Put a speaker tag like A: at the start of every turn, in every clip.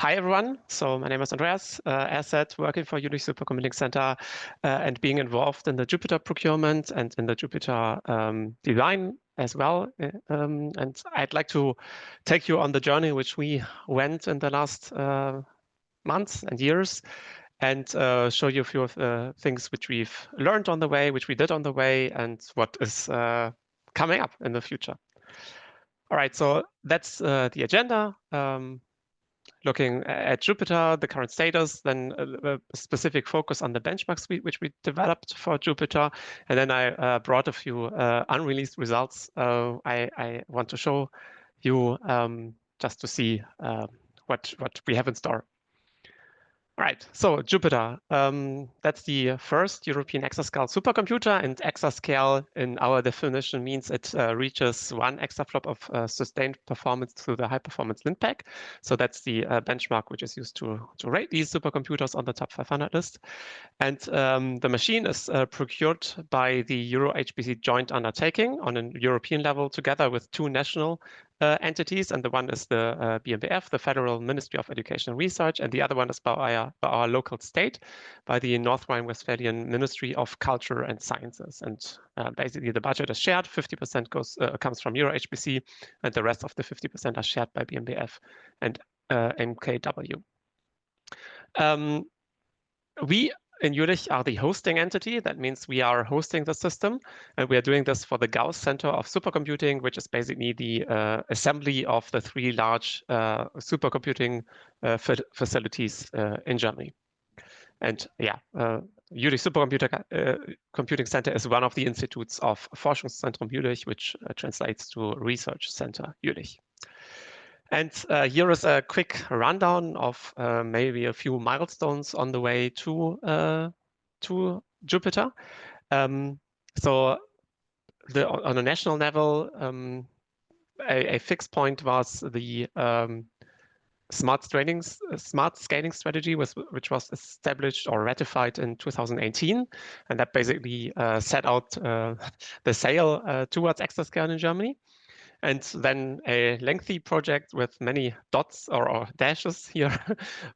A: Hi, everyone. So my name is Andreas, as said, working for Jülich Supercomputing Center and being involved in the Jupyter procurement and in the Jupyter design as well. And I'd like to take you on the journey which we went in the last months and years and show you a few of the things which we've learned on the way, which we did on the way, and what is coming up in the future. All right, so that's the agenda. Looking at Jupyter, the current status, then a specific focus on the benchmark suite, which we developed for Jupyter. And then I brought a few unreleased results I want to show you just to see what we have in store. All right, so Jupyter, that's the first European exascale supercomputer, and exascale in our definition means it reaches 1 exaflop of sustained performance through the high-performance LINPACK. So that's the benchmark which is used to rate these supercomputers on the top 500 list. And the machine is procured by the Euro-HPC joint undertaking on a European level together with 2 national entities, and the one is the BMBF, the Federal Ministry of Education and Research, and the other one is by our local state, by the North Rhine-Westphalian Ministry of Culture and Sciences. And basically the budget is shared, 50% comes from Euro-HPC, and the rest of the 50% are shared by BMBF and MKW. We in Jülich are the hosting entity. That means we are hosting the system, and we are doing this for the Gauss Center of Supercomputing, which is basically the assembly of the 3 large supercomputing facilities in Germany. And yeah, Jülich Supercomputing Center is one of the institutes of Forschungszentrum Jülich, which translates to Research Center Jülich. And here is a quick rundown of maybe a few milestones on the way to Jupyter. So on a national level, a fixed point was the smart scaling strategy, which was established or ratified in 2018, and that basically set out the sail towards exascale in Germany. And then a lengthy project with many dots or dashes here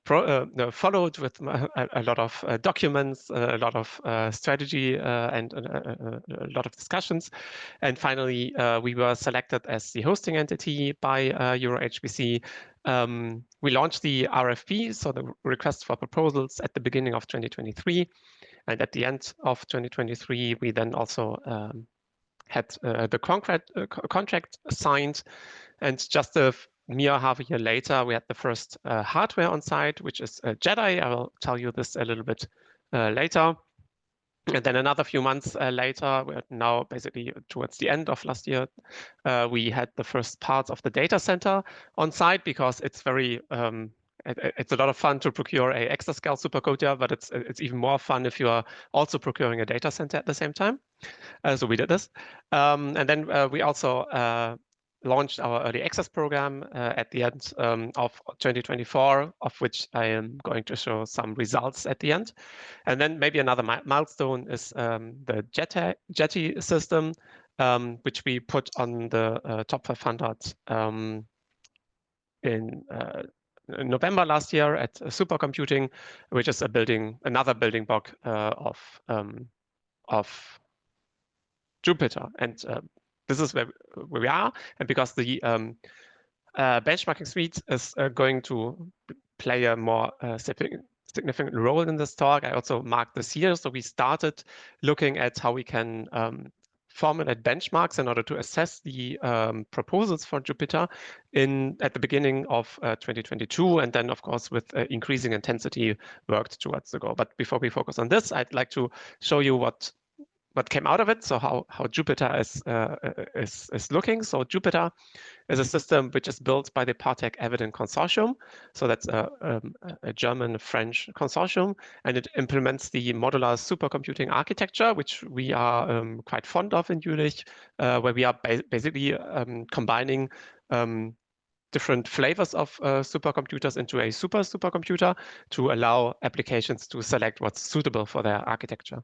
A: followed with a lot of documents, a lot of strategy, and a lot of discussions. And finally, we were selected as the hosting entity by Euro-HPC. We launched the RFP, so the request for proposals, at the beginning of 2023. And at the end of 2023, we then also had the contract signed, and just a mere half a year later, we had the first hardware on site, which is JEDI. I will tell you this a little bit later. And then another few months later, we're now basically towards the end of last year, we had the first parts of the data center on site, because it's very it's a lot of fun to procure a exascale supercomputer, but it's even more fun if you are also procuring a data center at the same time. So we did this. And then we also launched our early access program at the end of 2024, of which I am going to show some results at the end. And then maybe another milestone is the JETI system, which we put on the top 500 in November last year at Supercomputing, which is another building block of Jupyter. And this is where we are. And because the benchmarking suite is going to play a more significant role in this talk, I also marked this here. So we started looking at how we can formulate benchmarks in order to assess the proposals for Jupyter at the beginning of 2022, and then, of course, with increasing intensity, worked towards the goal. But before we focus on this, I'd like to show you what came out of it, so how Jupyter is looking. So Jupyter is a system which is built by the Partec Evident Consortium. So that's a German-French consortium, and it implements the modular supercomputing architecture, which we are quite fond of in Jülich, where we are basically combining different flavors of supercomputers into a supercomputer to allow applications to select what's suitable for their architecture.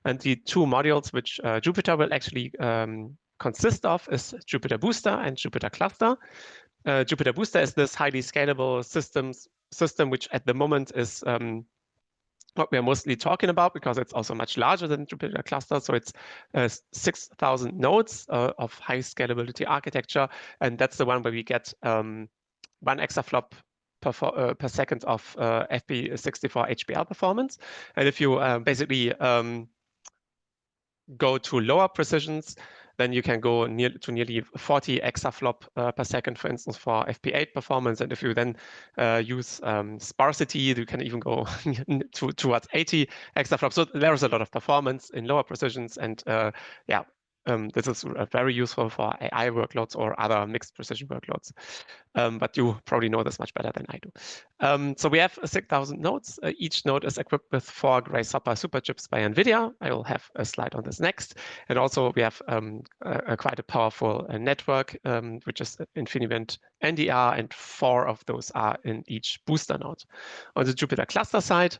A: And the 2 modules which Jupyter will actually consist of is Jupyter Booster and Jupyter Cluster. Jupyter Booster is this highly scalable systems system, which at the moment is what we're mostly talking about, because it's also much larger than Jupyter cluster. So it's 6,000 nodes of high scalability architecture. And that's the one where we get 1 exaflop per second of FP64 HBL performance. And if you basically go to lower precisions, then you can go to nearly 40 exaflop per second, for instance, for FP8 performance. And if you then use sparsity, you can even go towards 80 exaflops. So there's a lot of performance in lower precisions. And yeah, this is very useful for AI workloads or other mixed precision workloads. But you probably know this much better than I do. So we have 6,000 nodes. Each node is equipped with 4 Grace Hopper superchips by NVIDIA. I will have a slide on this next. And also we have quite a powerful network, which is InfiniBand NDR, and 4 of those are in each booster node. On the Jupyter cluster side,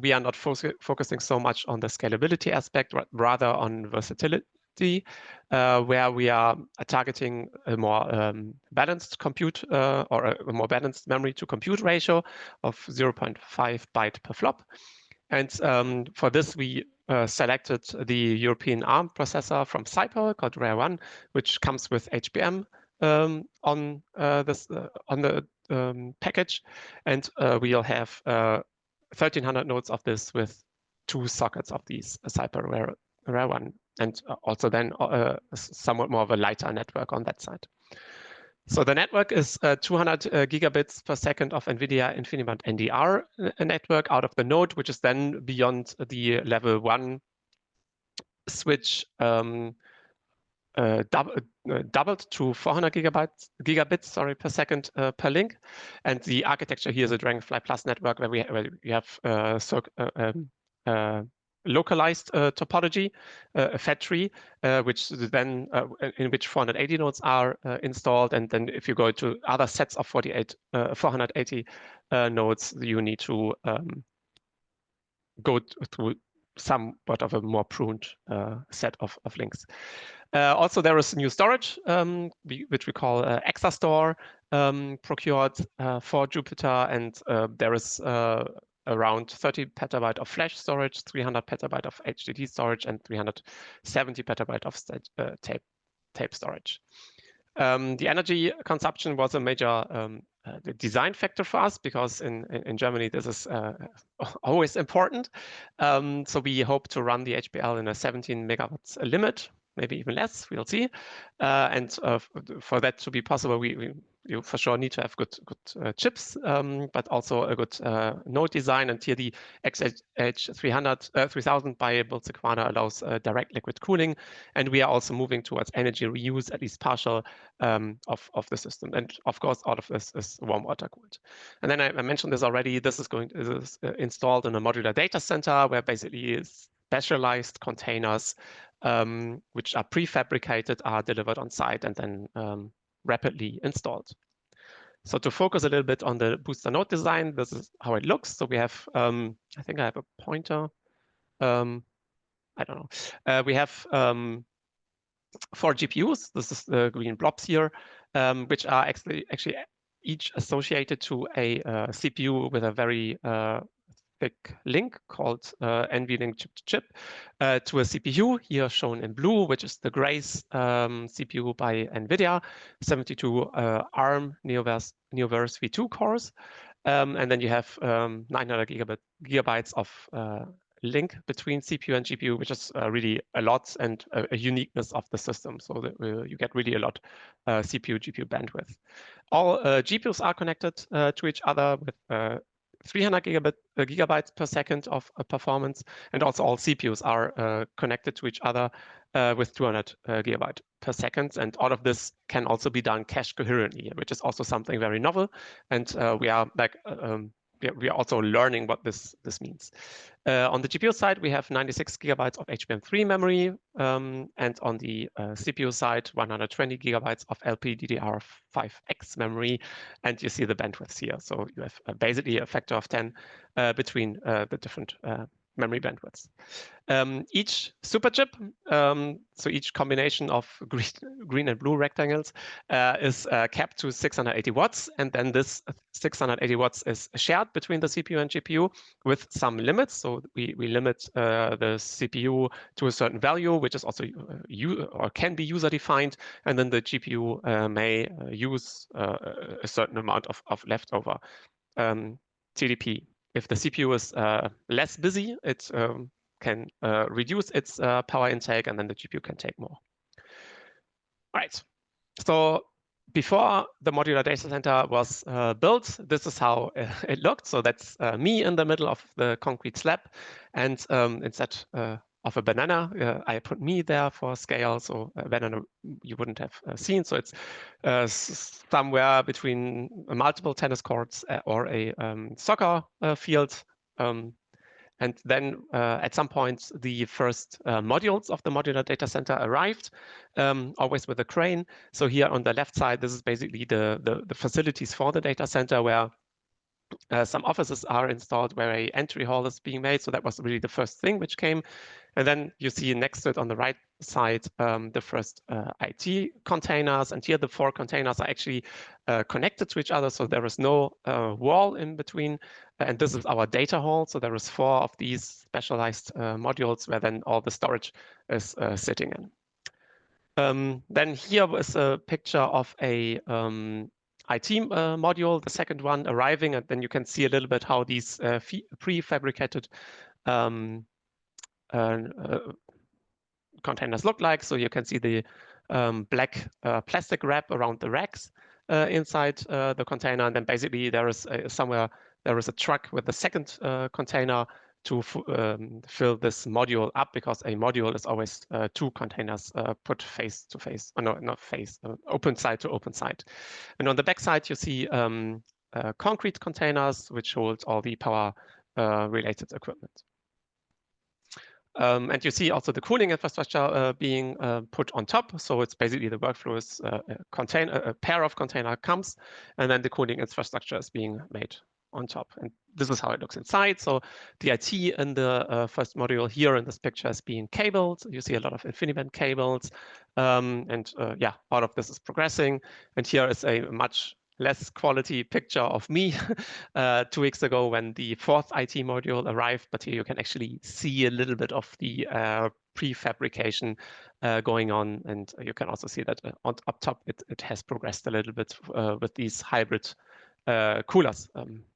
A: we are not focusing so much on the scalability aspect, rather on versatility. Where we are targeting a more balanced compute or a more balanced memory to compute ratio of 0.5 byte per flop. And for this, we selected the European ARM processor from Cyper called JUREAP, which comes with HBM on the package. And we'll have 1,300 nodes of this with 2 sockets of these Cyper JUREAP, and also then somewhat more of a lighter network on that side. So the network is 200 gigabits per second of NVIDIA InfiniBand NDR network out of the node, which is then beyond the level 1 switch doubled to 400 gigabits per second per link. And the architecture here is a Dragonfly Plus network where we have localized topology, a fat tree, which then in which 480 nodes are installed. And then if you go to other sets of 480 nodes, you need to go through somewhat of a more pruned set of links. Also, there is new storage, which we call Exascale, procured for Jupyter, and there is around 30 petabyte of flash storage, 300 petabyte of HDD storage, and 370 petabyte of tape storage. The energy consumption was a major design factor for us, because in Germany this is always important. So we hope to run the HBL in a 17 megawatts limit, maybe even less, we'll see. And for that to be possible, you for sure need to have good chips, but also a good node design. And here the XH3000 by Sequana allows direct liquid cooling. And we are also moving towards energy reuse, at least partial, of the system. And of course, all of this is warm water cooled. And then I mentioned this already. This is installed in a modular data center, where basically specialized containers, which are prefabricated, are delivered on site and then rapidly installed. So to focus a little bit on the booster node design, this is how it looks. So we have, I think I have a pointer. I don't know. We have 4 GPUs. This is the green blobs here, which are actually each associated to a CPU with a very thick link called NVLink chip-to-chip to a CPU here shown in blue, which is the Grace CPU by NVIDIA, 72 ARM Neoverse V2 cores. And then you have 900 gigabytes of link between CPU and GPU, which is really a lot, and a uniqueness of the system. So that you get really a lot CPU, GPU bandwidth. All GPUs are connected to each other with 300 gigabytes per second of performance, and also all CPUs are connected to each other with 200 gigabytes per second, and all of this can also be done cache coherently, which is also something very novel. And we are also learning what this means. On the GPU side, we have 96 gigabytes of HBM3 memory, and on the CPU side, 120 gigabytes of LPDDR5X memory, and you see the bandwidths here. So you have basically a factor of 10 between the different memory bandwidth. Each superchip, so each combination of green and blue rectangles is capped to 680 watts. And then this 680 watts is shared between the CPU and GPU with some limits. So we limit the CPU to a certain value, which is also or can be user defined. And then the GPU may use a certain amount of leftover TDP. If the CPU is less busy, it can reduce its power intake, and then the GPU can take more. All right. So before the modular data center was built, this is how it looked. So that's me in the middle of the concrete slab, and instead of a banana, I put me there for scale. So a banana you wouldn't have seen. So it's somewhere between multiple tennis courts or a soccer field. And then at some point, the first modules of the modular data center arrived, always with a crane. So here on the left side, this is basically the facilities for the data center where some offices are installed, where a entry hall is being made. So that was really the first thing which came. And then you see next to it on the right side, the first IT containers. And here the 4 containers are actually connected to each other. So there is no wall in between. And this is our data hall. So there is 4 of these specialized modules where then all the storage is sitting in. Then here is a picture of a IT module, the second one arriving. And then you can see a little bit how these prefabricated containers look like. So you can see the black plastic wrap around the racks inside the container. And then basically there is somewhere there is a truck with the second container to fill this module up, because a module is always 2 containers put face to face, no, not face, open side to open side. And on the back side, you see concrete containers, which hold all the power related equipment. And you see also the cooling infrastructure being put on top. So it's basically the workflow is a pair of container comes, and then the cooling infrastructure is being made on top. And this is how it looks inside. So the IT in the first module here in this picture is being cabled. You see a lot of InfiniBand cables. Yeah, all of this is progressing. And here is a much less quality picture of me 2 weeks ago when the 4th IT module arrived, but here you can actually see a little bit of the prefabrication going on, and you can also see that up top it has progressed a little bit with these hybrid coolers.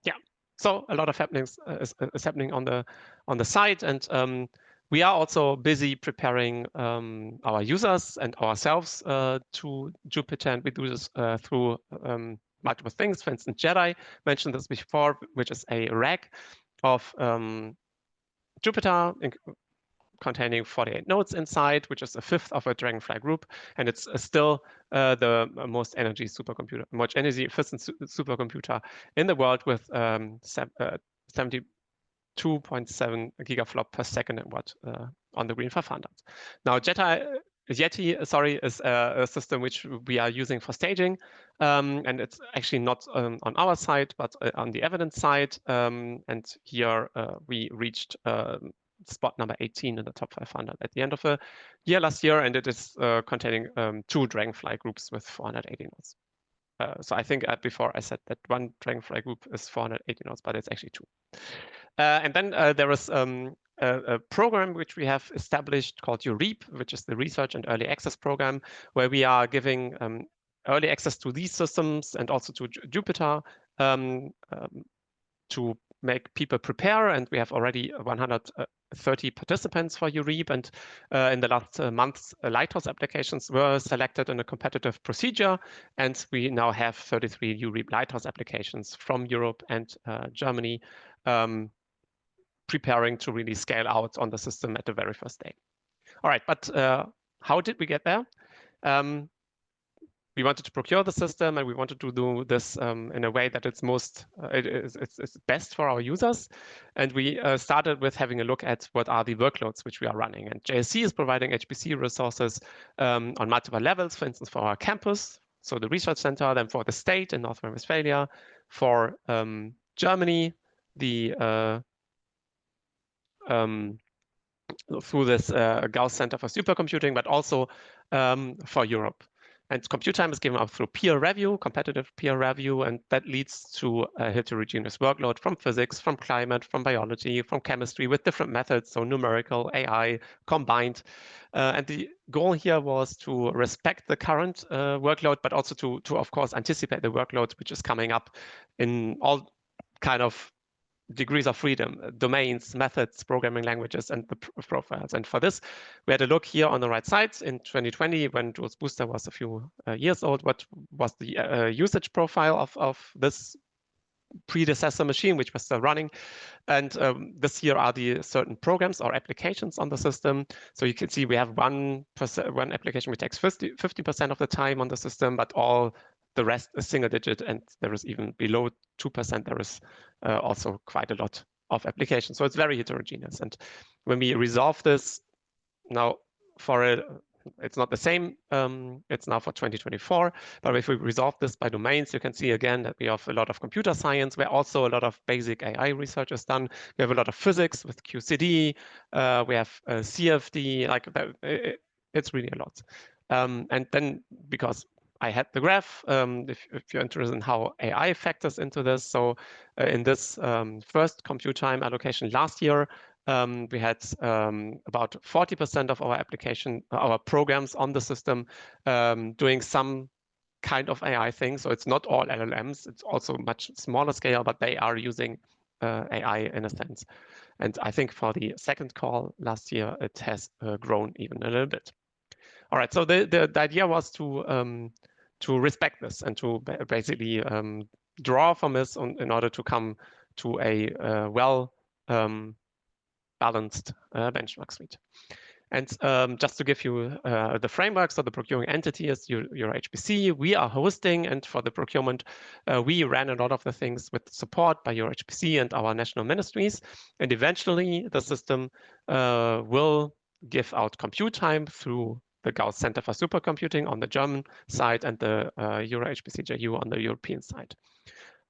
A: Yeah, so a lot of happenings is happening on the site, and we are also busy preparing our users and ourselves to Jupyter, and we do this through multiple things. For instance, Jedi mentioned this before, which is a rack of Jupyter containing 48 nodes inside, which is a 5th of a Dragonfly group, and it's still the most energy efficient supercomputer in the world with 72.7 gigaflop per second and watt on the Green 500. Now, Yeti, sorry, is a system which we are using for staging, and it's actually not on our side, but on the evidence side. And here we reached spot number 18 in the top 500 at the end of the year last year, and it is containing 2 Dragonfly groups with 480 nodes. So I think before I said that 1 Dragonfly group is 480 nodes, but it's actually 2. And then there is a program which we have established called JUREAP, which is the Research and Early Access Program, where we are giving early access to these systems and also to Jupyter to make people prepare. And we have already 130 participants for JUREAP. And in the last months, Lighthouse applications were selected in a competitive procedure. And we now have 33 JUREAP Lighthouse applications from Europe and Germany, preparing to really scale out on the system at the very first day. All right, but how did we get there? We wanted to procure the system, and we wanted to do this in a way that it's best for our users. And we started with having a look at what are the workloads which we are running. And JSC is providing HPC resources on multiple levels, for instance, for our campus, so the research center, then for the state in North Rhine-Westphalia, for Germany, the through this Gauss Center for Supercomputing, but also for Europe. And compute time is given out through peer review, competitive peer review, and that leads to a heterogeneous workload from physics, from climate, from biology, from chemistry with different methods, so numerical, AI, combined. And the goal here was to respect the current workload, but also to, of course, anticipate the workload which is coming up in all kind of degrees of freedom, domains, methods, programming languages, and the profiles. And for this, we had a look here on the right side in 2020, when Jules Booster was a few years old, what was the usage profile of this predecessor machine, which was still running. And this here are the certain programs or applications on the system. So you can see we have one application which takes 50% of the time on the system, but all the rest is single digit, and there is even below 2%, there is also quite a lot of applications. So it's very heterogeneous. And when we resolve this now it's not the same, it's now for 2024, but if we resolve this by domains, you can see again that we have a lot of computer science, where also a lot of basic AI research is done. We have a lot of physics with QCD, we have CFD, like it's really a lot. And then because I had the graph, if you're interested in how AI factors into this. So in this first compute time allocation last year, we had about 40% of our programs on the system doing some kind of AI thing. So it's not all LLMs, it's also much smaller scale, but they are using AI in a sense. And I think for the second call last year, it has grown even a little bit. All right, so the idea was to respect this and to basically draw from this in order to come to a well balanced benchmark suite. And just to give you the framework, so the procuring entity is your HPC. We are hosting, and for the procurement, we ran a lot of the things with support by your HPC and our national ministries. And eventually, the system will give out compute time through the Gauss Center for Supercomputing on the German side and the Euro HPC JU on the European side.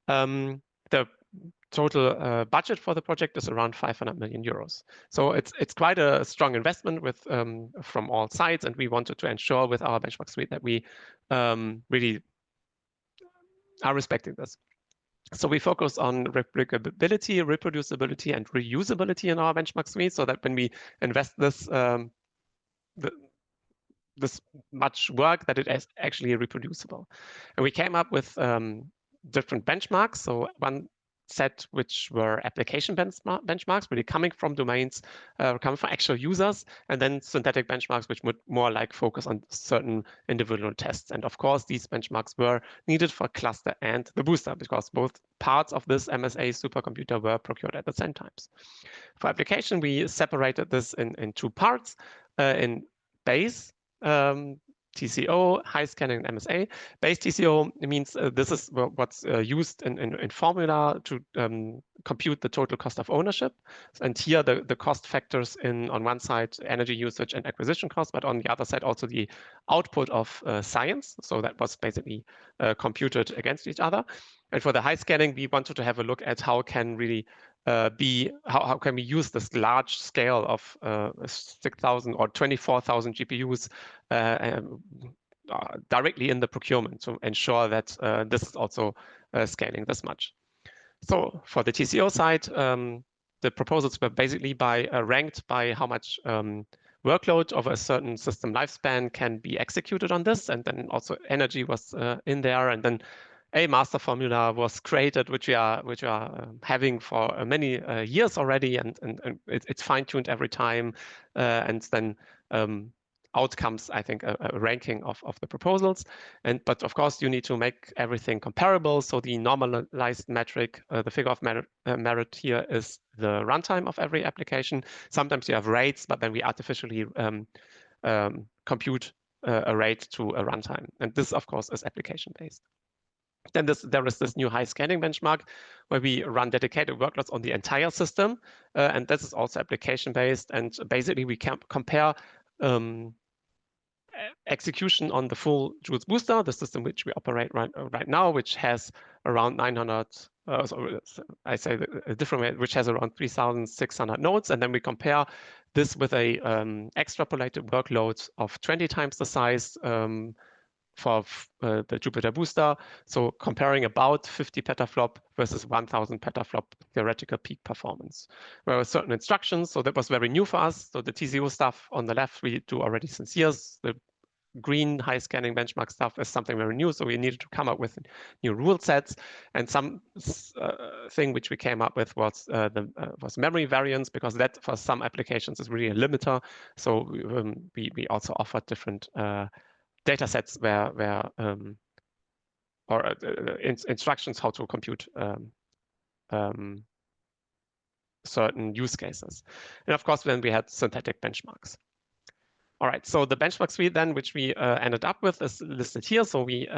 A: The total budget for the project is around 500 million euros. So it's quite a strong investment with from all sides, and we wanted to ensure with our benchmark suite that we really are respecting this. So we focus on replicability, reproducibility, and reusability in our benchmark suite, so that when we invest this this much work, that it is actually reproducible. And we came up with different benchmarks. So one set which were application benchmarks, really coming from domains, coming from actual users, and then synthetic benchmarks, which would more like focus on certain individual tests. And of course, these benchmarks were needed for cluster and the booster, because both parts of this MSA supercomputer were procured at the same times. For application, we separated this in two parts, in base, TCO, high scanning, and MSA. Base TCO means this is what's used in formula to compute the total cost of ownership. And here the cost factors in, on one side, energy usage and acquisition cost, but on the other side also the output of science. So that was basically computed against each other. And for the high scanning, we wanted to have a look at how can really how can we use this large scale of 6,000 or 24,000 GPUs directly in the procurement to ensure that this is also scaling this much. So for the TCO side, the proposals were basically ranked by how much workload of a certain system lifespan can be executed on this, and then also energy was in there, and then a master formula was created, which we are having for many years already, and it's fine-tuned every time, and then outcomes, I think, a ranking of the proposals. But of course, you need to make everything comparable. So the normalized metric, the figure of merit here is the runtime of every application. Sometimes you have rates, but then we artificially compute a rate to a runtime. And this, of course, is application-based. Then there is this new high scanning benchmark where we run dedicated workloads on the entire system. And this is also application-based. And basically, we can compare execution on the full Joules booster, the system which we operate right now, which has around 900 I say a different way, which has around 3,600 nodes, and then we compare this with a extrapolated workload of 20 times the size for the Jupyter Booster. So comparing about 50 petaflop versus 1,000 petaflop theoretical peak performance. There were certain instructions, so that was very new for us. So the TCO stuff on the left we do already since years. The green high scanning benchmark stuff is something very new, so we needed to come up with new rule sets. And some thing which we came up with was was memory variance, because that for some applications is really a limiter. So we also offered different data sets or instructions how to compute certain use cases. And of course, then we had synthetic benchmarks. All right, so the benchmark suite then, which we ended up with, is listed here. So we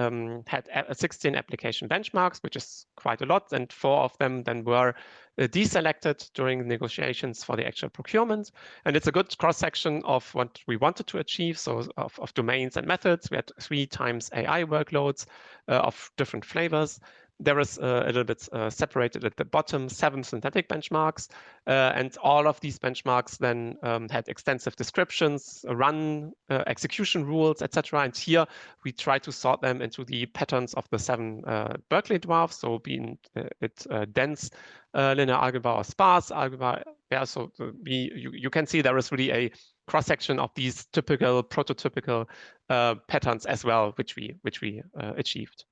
A: had 16 application benchmarks, which is quite a lot, and 4 of them then were deselected during negotiations for the actual procurement. And it's a good cross-section of what we wanted to achieve, so of domains and methods. We had 3 times AI workloads of different flavors. There is a little bit separated at the bottom, 7 synthetic benchmarks, and all of these benchmarks then had extensive descriptions, run execution rules, etc. And here we try to sort them into the patterns of the 7 Berkeley dwarfs, so being it dense linear algebra or sparse algebra. Yeah, so you can see there is really a cross-section of these typical prototypical patterns as well, which we achieved.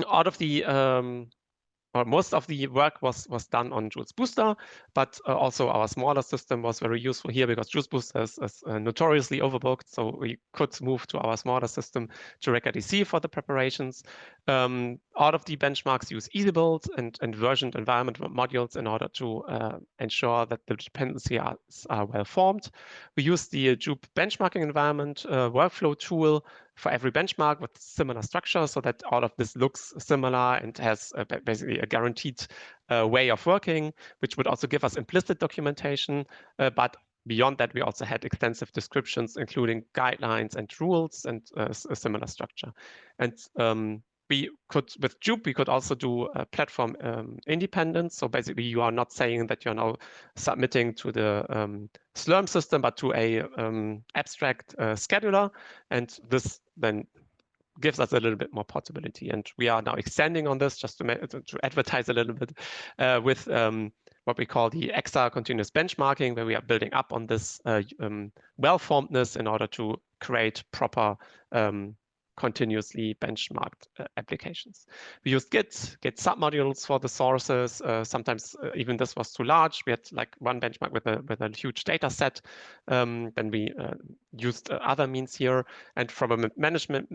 A: Out of the or most of the work was done on Jules Booster, but also our smaller system was very useful here, because Jules Booster is notoriously overbooked, so we could move to our smaller system, JUREAP for the preparations. All of the benchmarks use EasyBuild and versioned environment modules in order to ensure that the dependencies are well formed. We use the Jupe benchmarking environment workflow tool for every benchmark with similar structure, so that all of this looks similar and has basically a guaranteed way of working, which would also give us implicit documentation. But beyond that, we also had extensive descriptions, including guidelines and rules and a similar structure. And we could, with Jupe, we could also do platform independence. So basically, you are not saying that you're now submitting to the Slurm system, but to a abstract scheduler. And this then gives us a little bit more portability. And we are now extending on this just to advertise a little bit with what we call the Exa continuous benchmarking, where we are building up on this well-formedness in order to create proper continuously benchmarked applications. We used Git submodules for the sources. Sometimes even this was too large. We had like one benchmark with a huge data set. Then we used other means here. And from a management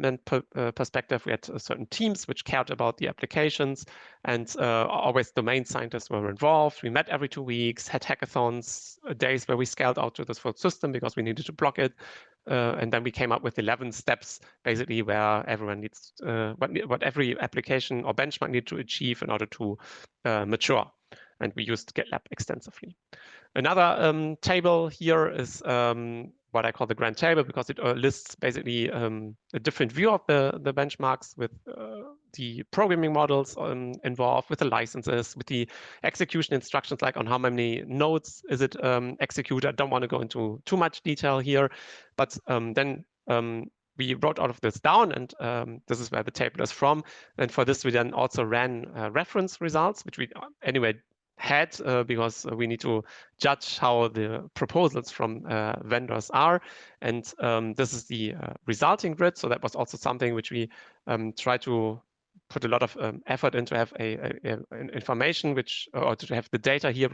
A: perspective, we had certain teams which cared about the applications, and always domain scientists were involved. We met every 2 weeks, had hackathons, days where we scaled out to this full system because we needed to block it. And then we came up with 11 steps, basically, where everyone needs what every application or benchmark needs to achieve in order to mature. And we used GitLab extensively. Another table here is what I call the grand table, because it lists basically a different view of the benchmarks with the programming models involved, with the licenses, with the execution instructions, like on how many nodes is it executed. I don't want to go into too much detail here, but then we wrote all of this down, and this is where the table is from. And for this, we then also ran reference results, which we anyway had because we need to judge how the proposals from vendors are. And this is the resulting grid. So that was also something which we try to put a lot of effort into, have an information which, or to have the data here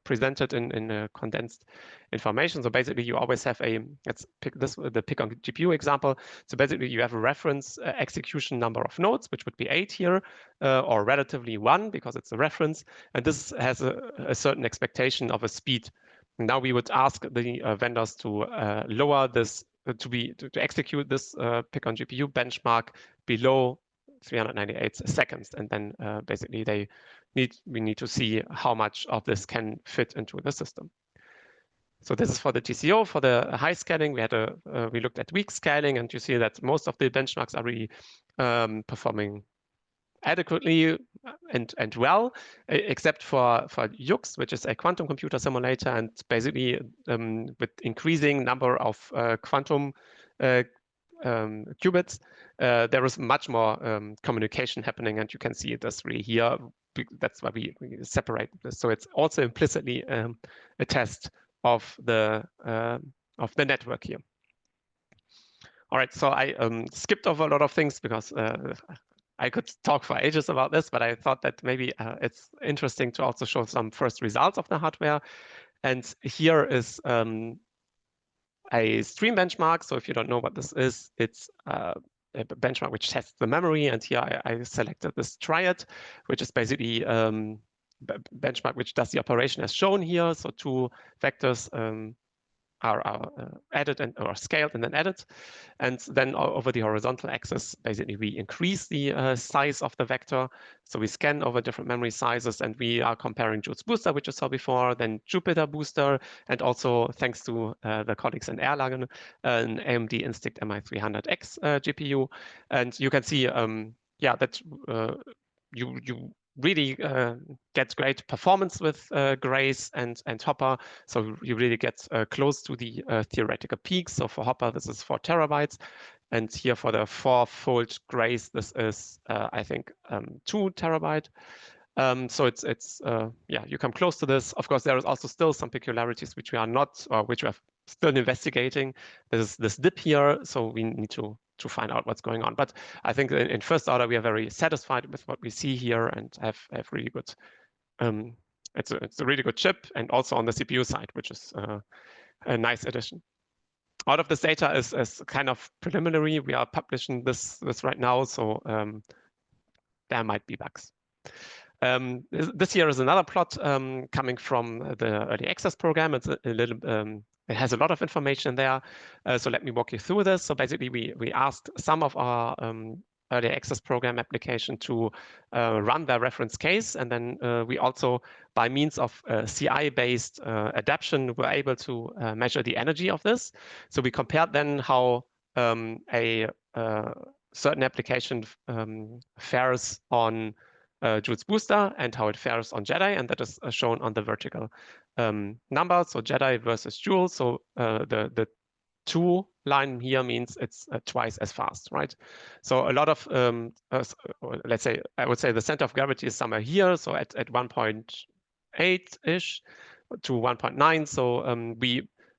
A: presented in condensed information. So basically, you always have let's pick the pick on GPU example. So basically, you have a reference execution number of nodes, which would be 8 here, or relatively 1 because it's a reference. And this has a certain expectation of a speed. And now we would ask the vendors to lower this, to execute this pick on GPU benchmark below 398 seconds. And then basically we need to see how much of this can fit into the system. So this is for the TCO. For the high scaling, we looked at weak scaling, and you see that most of the benchmarks are really performing adequately and well, except for JUX, which is a quantum computer simulator, and basically with increasing number of quantum qubits, there is much more communication happening, and you can see this really here. That's why we separate this. So it's also implicitly a test of the network here. All right, so I skipped over a lot of things because I could talk for ages about this, but I thought that maybe it's interesting to also show some first results of the hardware. And here is a stream benchmark. So if you don't know what this is, it's a benchmark which tests the memory. And here I selected this triad, which is basically benchmark which does the operation as shown here. So two vectors are added or scaled and then added. And then over the horizontal axis, basically we increase the size of the vector. So we scan over different memory sizes, and we are comparing Joule's Booster, which you saw before, then Jupyter Booster, and also thanks to the colleagues in Erlangen, an AMD Instinct MI300X GPU. And you can see, yeah, that you really get great performance with Grace and Hopper. So you really get close to the theoretical peaks. So for Hopper, this is 4 terabytes. And here for the 4-fold Grace, this is, I think, 2 terabyte. So it's yeah, you come close to this. Of course, there is also still some peculiarities which we are not, or which we are still investigating. There's this dip here, so we need to find out what's going on. But I think in first order, we are very satisfied with what we see here and have really good, it's a really good chip, and also on the CPU side, which is a nice addition. Out of this data is kind of preliminary. We are publishing this right now, so there might be bugs. This here is another plot coming from the early access program. It's a little, it has a lot of information there. So let me walk you through this. So basically, we asked some of our early access program application to run their reference case, and then we also, by means of CI-based adaption, were able to measure the energy of this. So we compared then how a certain application fares on Joule's Booster and how it fares on Jedi, and that is shown on the vertical number. So Jedi versus Joule. So the 2 line here means it's twice as fast, right? So a lot of, let's say, I would say the center of gravity is somewhere here. So at 1.8-ish to 1.9. So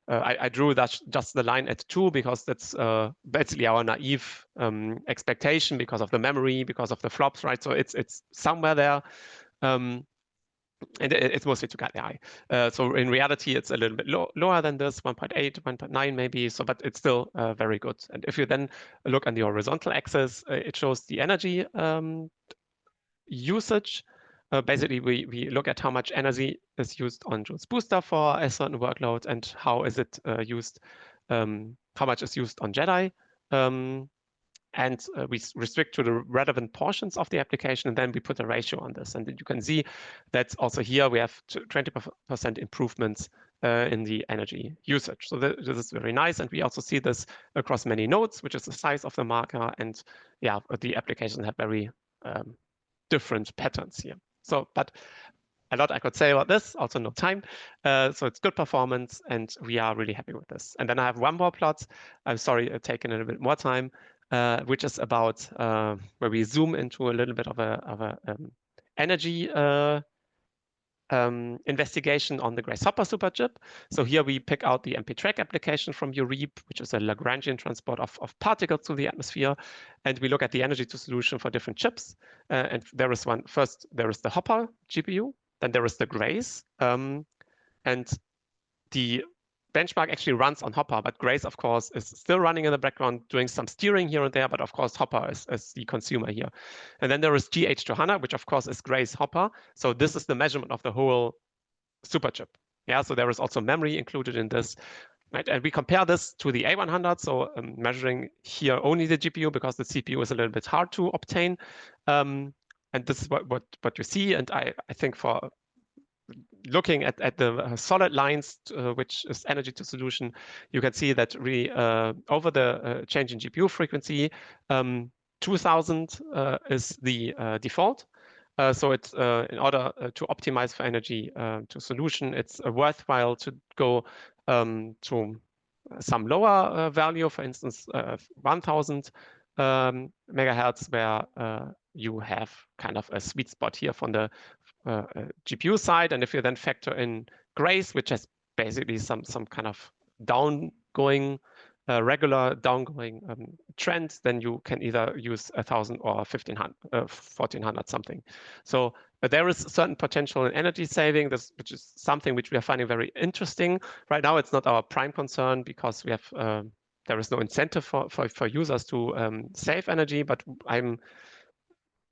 A: I drew that just the line at 2 because that's basically our naive expectation because of the memory, because of the flops, right? So it's somewhere there. And it's mostly to guide the eye. So in reality, it's a little bit lower than this, 1.8, 1.9 maybe. So, but it's still very good. And if you then look on the horizontal axis, it shows the energy usage. Basically, we look at how much energy is used on Joule's Booster for a certain workload, and how is it used, how much is used on Jedi. And we restrict to the relevant portions of the application, and then we put a ratio on this. And you can see that also here we have 20% improvements in the energy usage. So this is very nice. And we also see this across many nodes, which is the size of the marker. And yeah, the applications have very different patterns here. So, but a lot I could say about this, also no time. So it's good performance, and we are really happy with this. And then I have one more plot. I'm sorry, taking a little bit more time. Which is about where we zoom into a little bit of a energy investigation on the Grace Hopper superchip. So here we pick out the MP-Track application from JUREAP, which is a Lagrangian transport of particles through the atmosphere. And we look at the energy to solution for different chips. And there is one, first there is the Hopper GPU, then there is the Grace. And the benchmark actually runs on Hopper, but Grace, of course, is still running in the background, doing some steering here and there, but of course, Hopper is the consumer here. And then there is GH200, which of course is Grace Hopper. So this is the measurement of the whole superchip. Yeah, so there is also memory included in this. Right? And we compare this to the A100, so measuring here only the GPU because the CPU is a little bit hard to obtain. And this is what you see. And I think for looking at the solid lines, which is energy to solution, you can see that really over the change in GPU frequency, 2000 is the default. So it's in order to optimize for energy to solution, it's worthwhile to go to some lower value, for instance, 1000 megahertz, where you have kind of a sweet spot here from the GPU side. And if you then factor in grace, which has basically some kind of downgoing, regular downgoing trend, then you can either use 1000 or 1500, 1400 something. So there is certain potential in energy saving, which is something which we are finding very interesting. Right now, it's not our prime concern because we have there is no incentive for users to save energy, but I'm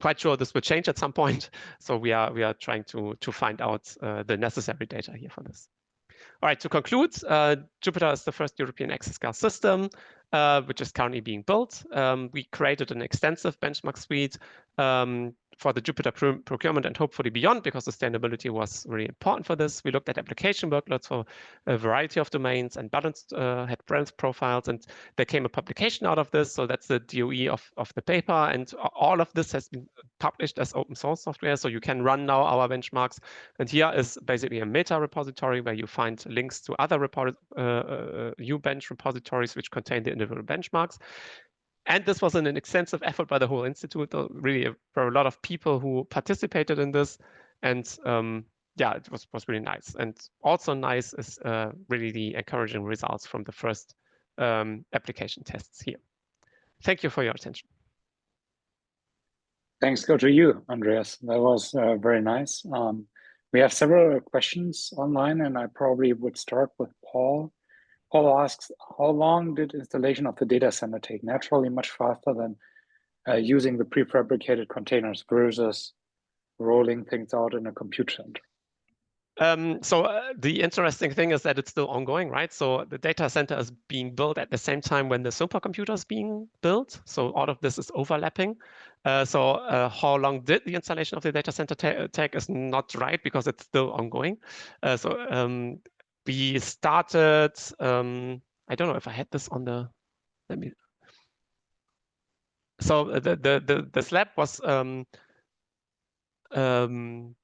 A: quite sure this will change at some point. So we are trying to find out the necessary data here for this. All right, to conclude, Jupyter is the first European exascale system, which is currently being built. We created an extensive benchmark suite for the Jupyter procurement and hopefully beyond, because sustainability was really important for this. We looked at application workloads for a variety of domains and had balanced profiles, and there came a publication out of this. So that's the DOE of the paper, and all of this has been published as open source software. So you can run now our benchmarks. And here is basically a meta repository where you find links to other UBench repositories which contain the individual benchmarks. And this was an extensive effort by the whole institute. Really, there were a lot of people who participated in this, and yeah, it was really nice. And also nice is really the encouraging results from the first application tests here. Thank you for your attention.
B: Thanks go to you, Andreas. That was very nice. We have several questions online, and I probably would start with Paul. Paul asks, how long did installation of the data center take? Naturally, much faster than using the prefabricated containers versus rolling things out in a compute center.
A: The interesting thing is that it's still ongoing, right? So the data center is being built at the same time when the supercomputer is being built. So all of this is overlapping. How long did the installation of the data center take is not right, because it's still ongoing. We started, I don't know if I had this on the, let me. So the slab was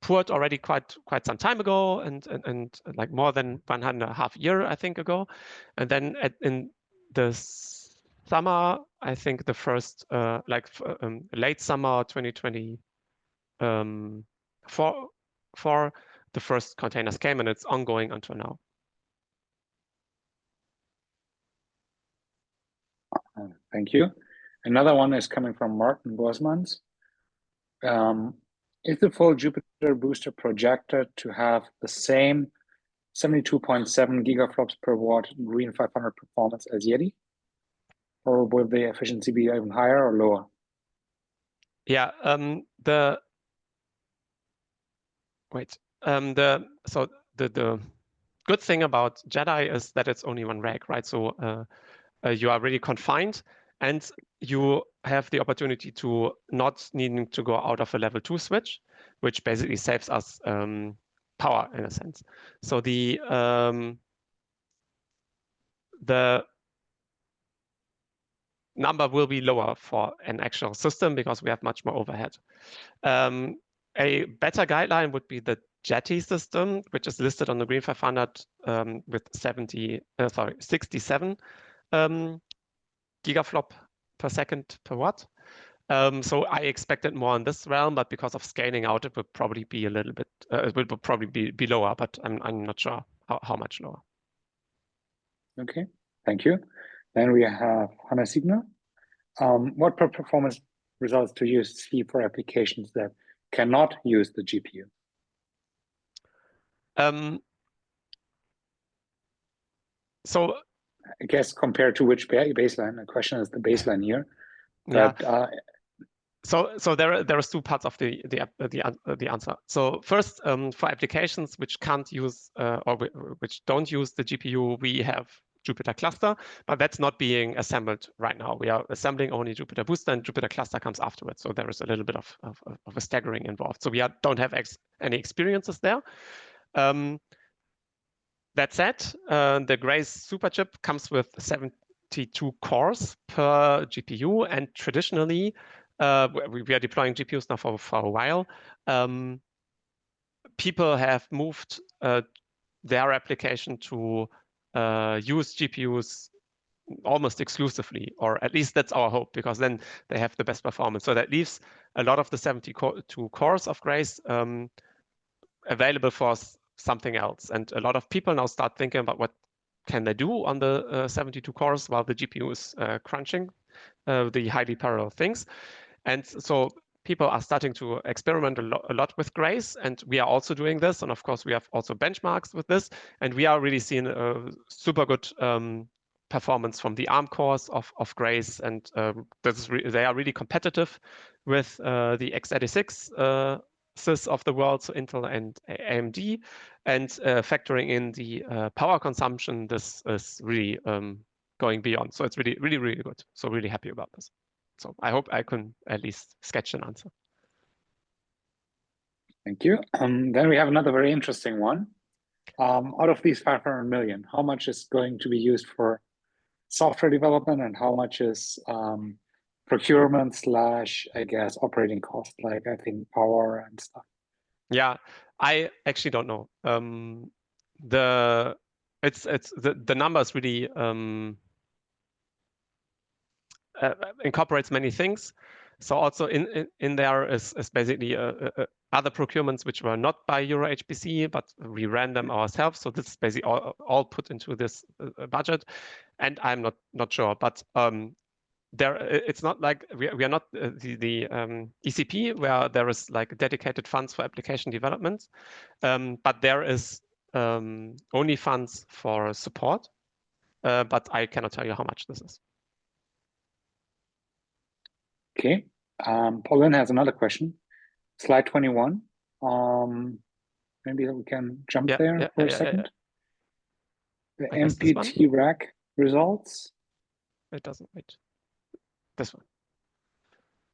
A: poured already quite some time ago, and like more than 1.5 years, I think, ago. And then in the summer, I think the first, late summer 2024, the first containers came, and it's ongoing until now.
B: Thank you. Another one is coming from Martin Bosmans. Is the full Jupyter booster projected to have the same 72.7 gigaflops per watt green 500 performance as Yeti? Or will the efficiency be even higher or lower?
A: Yeah, the good thing about JEDI is that it's only one rack, right? So you are really confined, and you have the opportunity to not needing to go out of a level 2 switch, which basically saves us power in a sense. So the number will be lower for an actual system because we have much more overhead. A better guideline would be the Jetty system, which is listed on the Green 500 with 67 gigaflop per second per watt. So I expected more in this realm, but because of scaling out, it would probably be a little bit. It will probably be lower, but I'm not sure how much lower.
B: Okay, thank you. Then we have Hannah Siegner. What performance results do you see for applications that cannot use the GPU?
A: So
B: I guess compared to which baseline? The question is the baseline here. But,
A: yeah. So there are two parts of the answer. So first, for applications which can't use or which don't use the GPU, we have Jupyter Cluster, but that's not being assembled right now. We are assembling only Jupyter Booster, and Jupyter Cluster comes afterwards. So there is a little bit of a staggering involved. So we don't have any experiences there. That said, the Grace Superchip comes with 72 cores per GPU, and traditionally we are deploying GPUs now for a while. People have moved their application to use GPUs almost exclusively, or at least that's our hope, because then they have the best performance. So that leaves a lot of the 72 cores of Grace available for something else. And a lot of people now start thinking about what can they do on the 72 cores while the GPU is crunching the highly parallel things. And so people are starting to experiment a lot with Grace, and we are also doing this. And of course, we have also benchmarks with this, and we are really seeing a super good performance from the ARM cores of Grace, and they are really competitive with the x86 of the world, so Intel and AMD, and factoring in the power consumption, this is really going beyond. So it's really, really, really good. So really happy about this. So I hope I can at least sketch an answer.
B: Thank you. Then we have another very interesting one. Out of these 500 million, how much is going to be used for software development and how much is procurement / I guess operating cost, like I think power and stuff?
A: Yeah, I actually don't know. The number is really incorporates many things. So also in there is basically other procurements which were not by EuroHPC, but we ran them ourselves. So this is basically all put into this budget, and I'm not sure, but it's not like we are not the ECP where there is like dedicated funds for application development, but there is only funds for support, but I cannot tell you how much this is.
B: Okay, Pauline has another question. Slide 21. Maybe we can jump there for a second. The MPT rack results.
A: It doesn't wait. This one.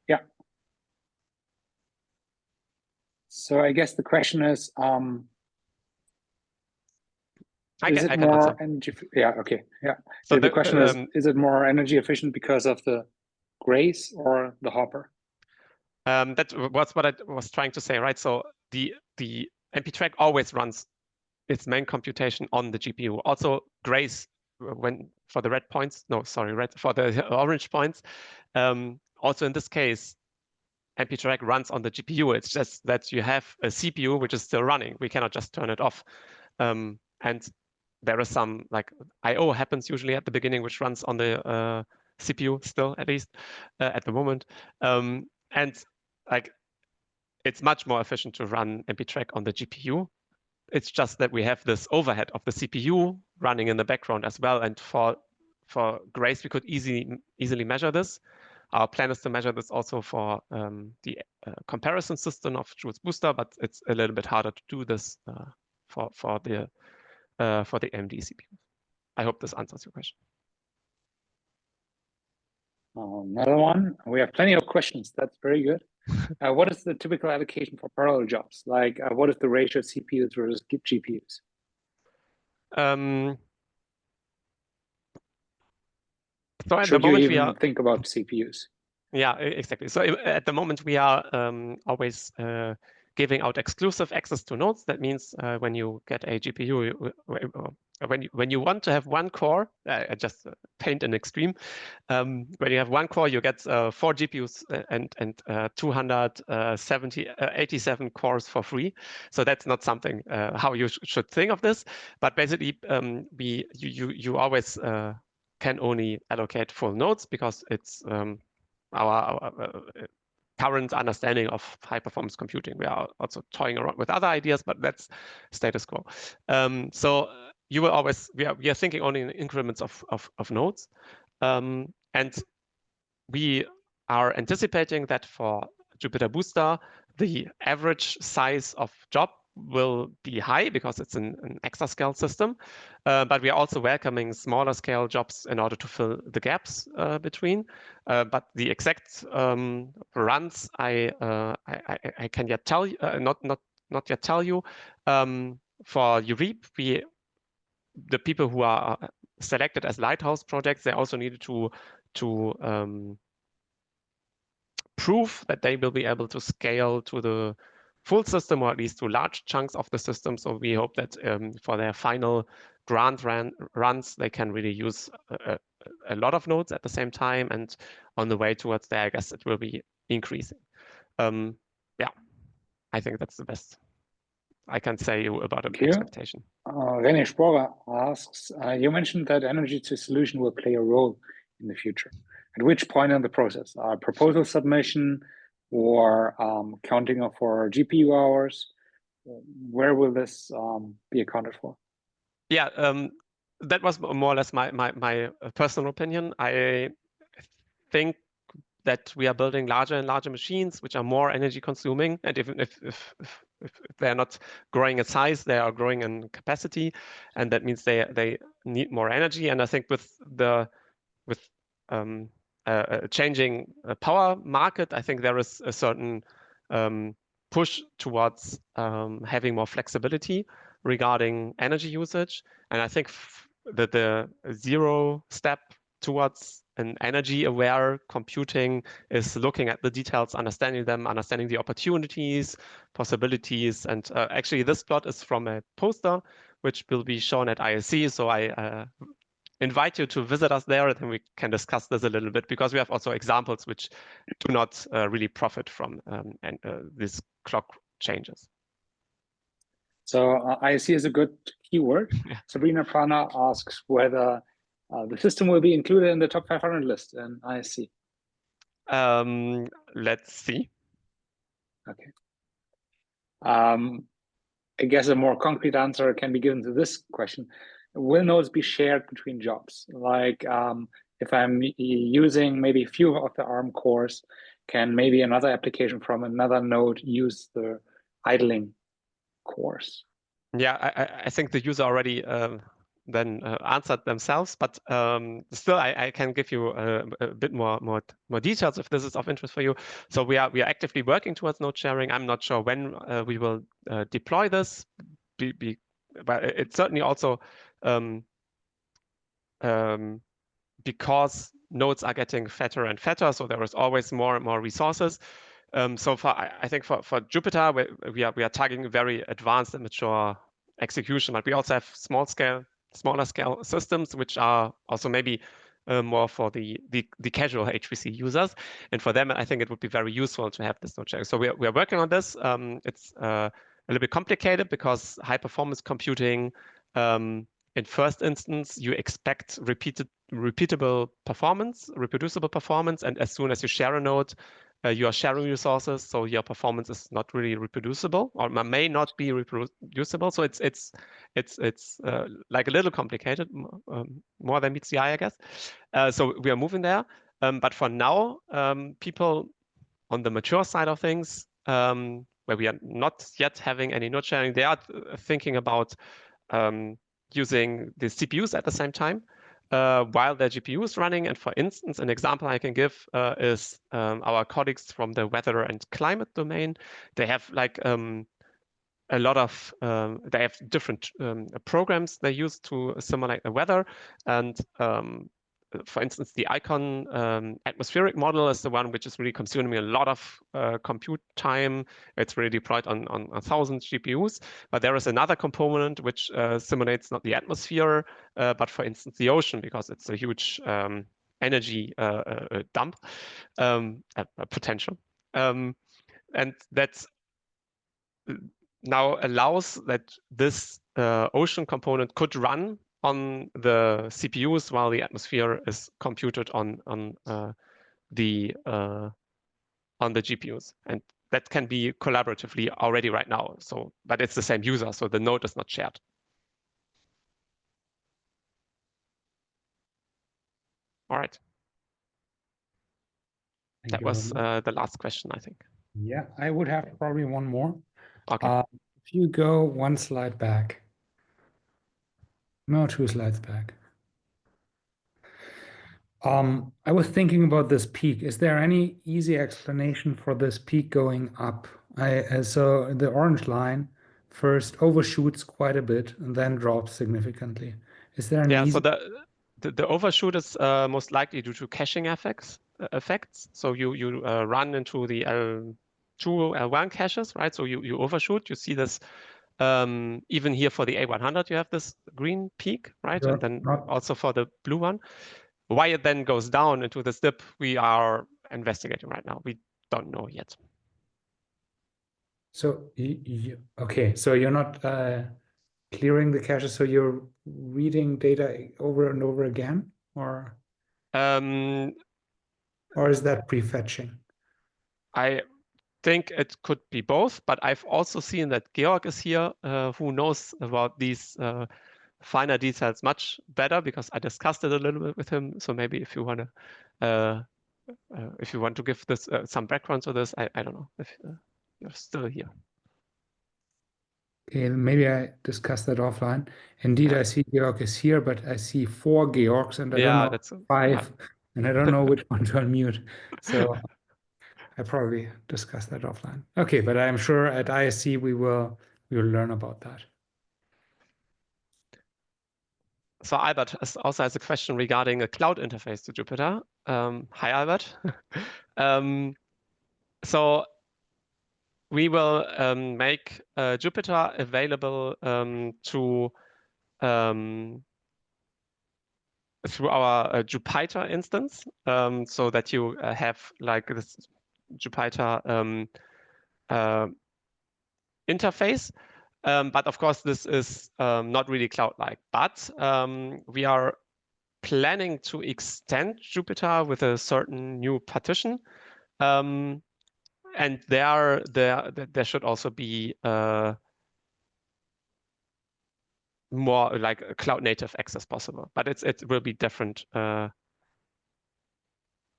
B: Yeah. So I guess the question is it more energy? Yeah. Okay. Yeah. So the question is it more energy efficient because of the Grace or the Hopper?
A: That was what I was trying to say, right? So the MP track always runs its main computation on the GPU. Also, Grace, when for the red points, no, sorry, red for the orange points. Also in this case, MP track runs on the GPU. It's just that you have a CPU which is still running. We cannot just turn it off. And there is some like I/O happens usually at the beginning, which runs on the CPU still, at least at the moment. And like it's much more efficient to run MP track on the GPU. It's just that we have this overhead of the CPU running in the background as well. And for Grace, we could easily measure this. Our plan is to measure this also for the comparison system of Joules Booster, but it's a little bit harder to do this for the AMD CPU. I hope this answers your question.
B: Another one. We have plenty of questions. That's very good. What is the typical allocation for parallel jobs? Like, what is the ratio of CPUs versus GPUs? So at the moment we are think about CPUs.
A: Yeah, exactly. So at the moment we are always giving out exclusive access to nodes. That means when you get a GPU, when you want to have one core, I just paint an extreme. When you have one core, you get 4 GPUs and 287 cores for free. So that's not something how you should think of this. But basically, you always can only allocate full nodes because it's our current understanding of high performance computing. We are also toying around with other ideas, but that's status quo. So you will always, we are thinking only in increments of nodes. And we are anticipating that for Jupyter Booster, the average size of job will be high because it's an exascale system, but we are also welcoming smaller scale jobs in order to fill the gaps between. But the exact runs I can yet tell you, not yet tell you. For JUREAP, the people who are selected as lighthouse projects, they also needed to prove that they will be able to scale to the full system, or at least to large chunks of the system. So we hope that for their final grant runs, they can really use a lot of nodes at the same time. And on the way towards there, I guess it will be increasing. Yeah, I think that's the best I can say about an expectation.
B: René Sporer asks, you mentioned that energy to solution will play a role in the future. At which point in the process? Proposal submission or counting for GPU hours? Where will this be accounted for?
A: Yeah, that was more or less my personal opinion. I think that we are building larger and larger machines, which are more energy consuming. And if they're not growing in size, they are growing in capacity. And that means they need more energy. And I think with changing power market, I think there is a certain push towards having more flexibility regarding energy usage. And I think that the zero step towards an energy-aware computing is looking at the details, understanding them, understanding the opportunities, possibilities. And actually, this plot is from a poster, which will be shown at ISC. So I invite you to visit us there, and then we can discuss this a little bit, because we have also examples which do not really profit from these clock changes.
B: So ISC is a good keyword. Yeah. Sabrina Prana asks whether the system will be included in the top 500 list in ISC.
A: Let's see.
B: Okay. I guess a more concrete answer can be given to this question. Will nodes be shared between jobs? Like if I'm using maybe a few of the ARM cores, can maybe another application from another node use the idling cores?
A: Yeah, I think the user already then answered themselves, but still I can give you a bit more details if this is of interest for you. So we are actively working towards node sharing. I'm not sure when we will deploy this, but it's certainly also because nodes are getting fatter and fatter, so there is always more and more resources. So I think for Jupyter, we are targeting very advanced and mature execution, but we also have smaller scale systems, which are also maybe more for the casual HPC users. And for them, I think it would be very useful to have this node sharing. So we are working on this. It's a little bit complicated because high performance computing, in first instance, you expect repeatable performance, reproducible performance, and as soon as you share a node, you are sharing resources, so your performance is not really reproducible, or may not be reproducible. So it's like a little complicated, more than meets the eye, I guess. So we are moving there, but for now, people on the mature side of things, where we are not yet having any node sharing, they are thinking about using the CPUs at the same time while their GPU is running. And for instance, an example I can give is our colleagues from the weather and climate domain. They have like a lot of, they have different programs they use to simulate the weather. And for instance, the Icon atmospheric model is the one which is really consuming a lot of compute time. It's really deployed on 1,000 GPUs. But there is another component which simulates not the atmosphere, but for instance, the ocean, because it's a huge energy dump potential. And that's now allows that this ocean component could run on the CPUs while the atmosphere is computed on the GPUs, and that can be collaboratively already right now. So, but it's the same user, so the node is not shared. All right. That was the last question, I think.
C: Yeah, I would have probably one more.
A: Okay.
C: If you go one slide back, no, 2 slides back. I was thinking about this peak. Is there any easy explanation for this peak going up? So the orange line first overshoots quite a bit and then drops significantly. Is there an easy...
A: So the overshoot is most likely due to caching effects. effects. So you run into the L2, L1 caches, right? So you overshoot. You see this even here for the A100, you have this green peak, right?
C: You're
A: And then
C: not
A: also for the blue one. Why it then goes down into this dip, we are investigating right now. We don't know yet.
C: so okay. So you're not clearing the caches. So you're reading data over and over again, or is that prefetching?
A: I think it could be both, but I've also seen that Georg is here, who knows about these finer details much better because I discussed it a little bit with him. So maybe if you want to give this some background to this, I don't know if you're still here.
C: Okay, maybe I discussed that offline. Indeed,
A: Yeah.
C: I see Georg is here, but I see 4 Georgs and I don't know
A: that's
C: 5, and I don't know which one to unmute. So I probably discussed that offline. Okay, but I'm sure at ISC we will learn about that.
A: So Albert also has a question regarding a cloud interface to Jupyter. Hi, Albert. So we will make Jupyter available through our Jupyter instance, so that you have like this Jupyter interface. But of course, this is not really cloud-like. But we are planning to extend Jupyter with a certain new partition. And there should also be more like a cloud native access possible, but it will be different.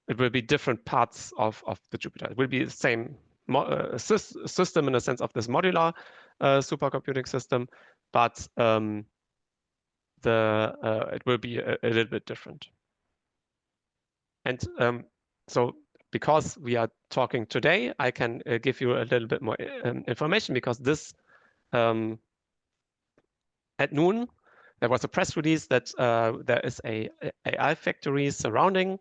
A: It will be different parts of the Jupyter. It will be the same system in the sense of this modular supercomputing system, but it will be a little bit different. And so because we are talking today, I can give you a little bit more information because this at noon, there was a press release that there is a AI factory surrounding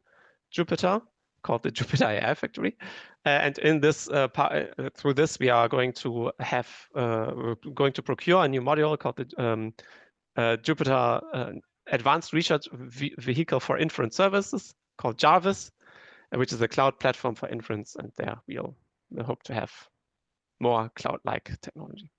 A: Jupyter called the Jupyter AI Factory. And in this through this, we are going to have we're going to procure a new module called the Jupyter Advanced Research Vehicle for Inference Services called Jarvis, which is a cloud platform for inference. And there we'll hope to have more cloud-like technology.